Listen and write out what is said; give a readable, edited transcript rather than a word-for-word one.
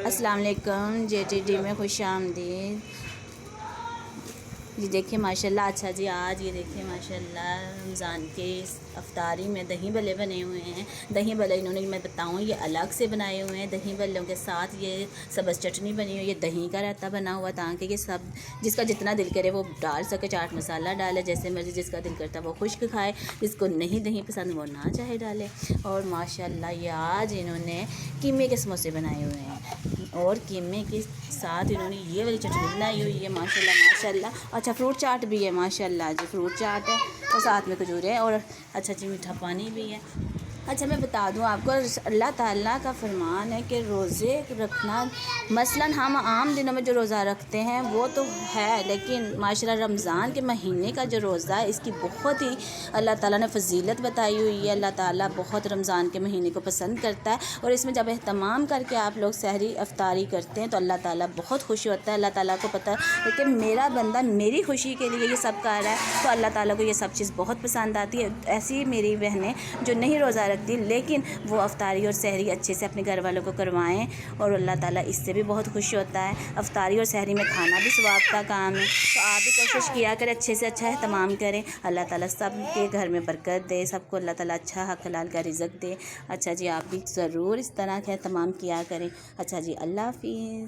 अस्सलाम वालेकुम। JTD में खुश आमदीद। ये देखिए माशाल्लाह। अच्छा जी, आज ये देखिए माशाल्लाह रमज़ान के अफ्तारी में दही भल्ले बने हुए हैं। दही भल्ले इन्होंने, मैं बताऊँ, ये अलग से बनाए हुए हैं। दही भल्लों के साथ ये सब्ज़ चटनी बनी हुई है, ये दही का रायता बना हुआ, ताकि ये सब जिसका जितना दिल करे वो डाल सके। चाट मसाला डाले जैसे मर्ज़ी, जिसका दिल करता है वो खुश्क खाए, जिसको नहीं दही पसंद वो ना चाहे डाले। और माशाल्लाह ये आज इन्होंने कीमे के समोसे बनाए हुए हैं और कीमे के साथ इन्होंने ये वाली चटनी बनाई हुई है माशाल्लाह माशाल्लाह। अच्छा, फ्रूट चाट भी है माशाल्लाह जी, फ्रूट चाट है और साथ में खजूर है और अच्छा जी मीठा पानी भी है। अच्छा, मैं बता दूं आपको, अल्लाह ताला का फरमान है कि रोज़े रखना, मसलन हम आम दिनों में जो रोज़ा रखते हैं वो तो है, लेकिन माशाल्लाह रमज़ान के महीने का जो रोज़ा है इसकी बहुत ही अल्लाह ताला ने फ़जीलत बताई हुई है। अल्लाह ताला बहुत रमज़ान के महीने को पसंद करता है और इसमें जब एहतमाम करके आप लोग सहरी अफ्तारी करते हैं तो अल्लाह ताला बहुत खुश होता है। अल्लाह ताला को पता है कि मेरा बंदा मेरी खुशी के लिए ये सब कर रहा है, तो अल्लाह ताला को ये सब चीज़ बहुत पसंद आती है। ऐसी ही मेरी बहनें जो नहीं रोज़ा रखती लेकिन वो अफ्तारी और सहरी अच्छे से अपने घर वालों को करवाएं और अल्लाह ताला इससे भी बहुत खुश होता है। अफ्तारी और सहरी में खाना भी सवाब का काम है, तो आप भी कोशिश किया करें, अच्छे से अच्छा एहतमाम करें। अल्लाह ताला सब के घर में बरकत दे, सबको अल्लाह ताला अच्छा हक हलाल का रिज़्क़ दे। अच्छा जी, आप भी ज़रूर इस तरह का एहतमाम किया करें। अच्छा जी, अल्लाह हाफ़िज़।